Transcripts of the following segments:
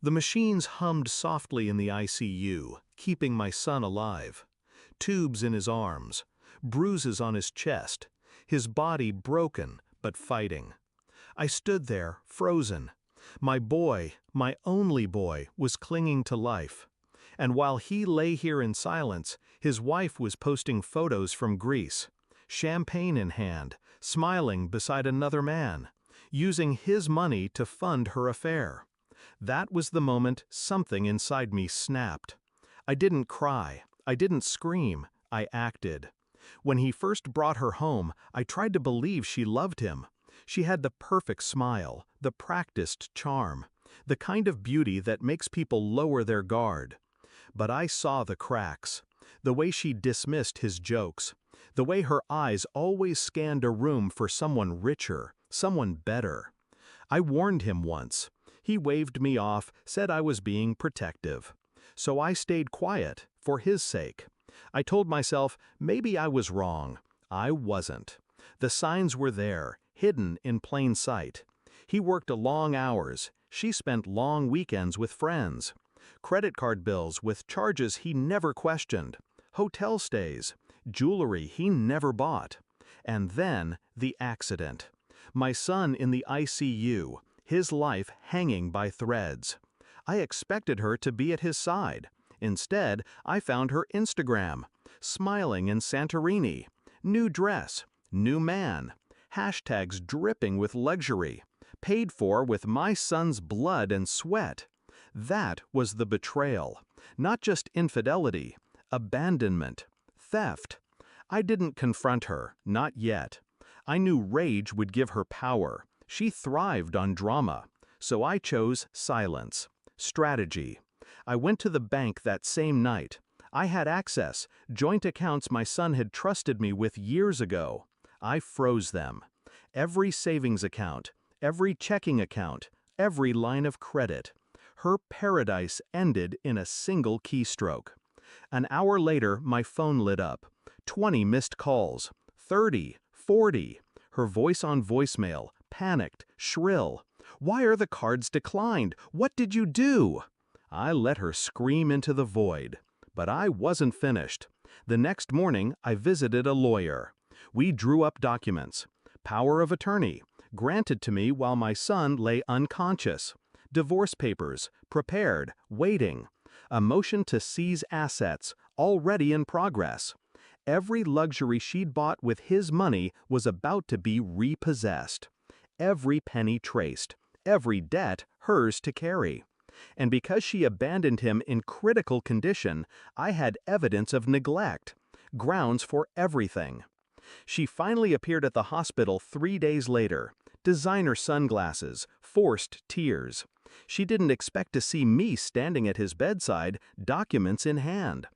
The machines hummed softly in the ICU, keeping my son alive. Tubes in his arms, bruises on his chest, his body broken but fighting. I stood there, frozen. My boy, my only boy, was clinging to life. And while he lay here in silence, his wife was posting photos from Greece, champagne in hand, smiling beside another man, using his money to fund her affair. That was the moment something inside me snapped. I didn't cry, I didn't scream, I acted. When he first brought her home, I tried to believe she loved him. She had the perfect smile, the practiced charm, the kind of beauty that makes people lower their guard. But I saw the cracks, the way she dismissed his jokes, the way her eyes always scanned a room for someone richer, someone better. I warned him once. He waved me off, said I was being protective. So I stayed quiet, for his sake. I told myself maybe I was wrong. I wasn't. The signs were there, hidden in plain sight. He worked long hours. She spent long weekends with friends. Credit card bills with charges he never questioned. Hotel stays. Jewelry he never bought. And then the accident. My son in the ICU, his life hanging by threads. I expected her to be at his side. Instead, I found her Instagram, smiling in Santorini, new dress, new man, hashtags dripping with luxury, paid for with my son's blood and sweat. That was the betrayal, not just infidelity, abandonment, theft. I didn't confront her, not yet. I knew rage would give her power. She thrived on drama. So I chose silence, strategy. I went to the bank that same night. I had access, joint accounts my son had trusted me with years ago. I froze them. Every savings account, every checking account, every line of credit. Her paradise ended in a single keystroke. An hour later, my phone lit up. 20 missed calls, 30, 40. Her voice on voicemail, panicked, shrill. "Why are the cards declined? What did you do?" I let her scream into the void. But I wasn't finished. The next morning, I visited a lawyer. We drew up documents. Power of attorney, granted to me while my son lay unconscious. Divorce papers, prepared, waiting. A motion to seize assets, already in progress. Every luxury she'd bought with his money was about to be repossessed. Every penny traced, every debt hers to carry. And because she abandoned him in critical condition, I had evidence of neglect, grounds for everything. She finally appeared at the hospital 3 days later. Designer sunglasses, forced tears. She didn't expect to see me standing at his bedside, documents in hand.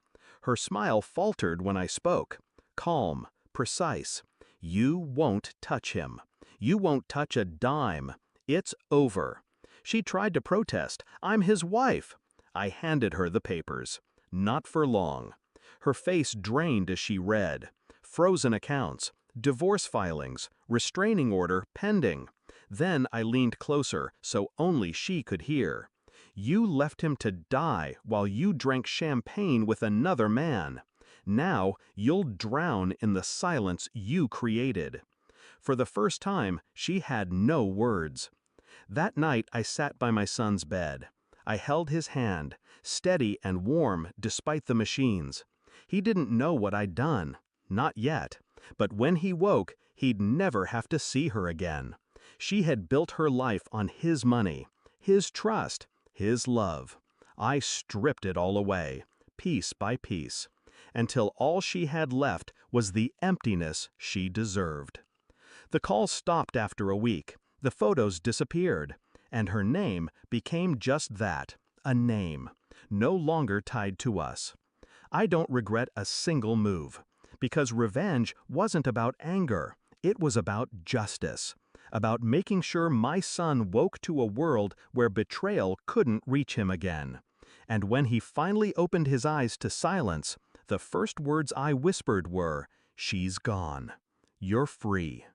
Her smile faltered when I spoke. Calm, precise. "You won't touch him. You won't touch a dime. It's over." She tried to protest. "I'm his wife." I handed her the papers. Not for long. Her face drained as she read. Frozen accounts, divorce filings, restraining order pending. Then I leaned closer so only she could hear. "You left him to die while you drank champagne with another man. Now you'll drown in the silence you created." For the first time, she had no words. That night I sat by my son's bed. I held his hand, steady and warm despite the machines. He didn't know what I'd done. Not yet. But when he woke, he'd never have to see her again. She had built her life on his money, his trust, his love. I stripped it all away, piece by piece, until all she had left was the emptiness she deserved. The calls stopped after a week. The photos disappeared, and her name became just that, a name, no longer tied to us. I don't regret a single move, because revenge wasn't about anger, it was about justice, about making sure my son woke to a world where betrayal couldn't reach him again. And when he finally opened his eyes to silence, the first words I whispered were, "She's gone. You're free."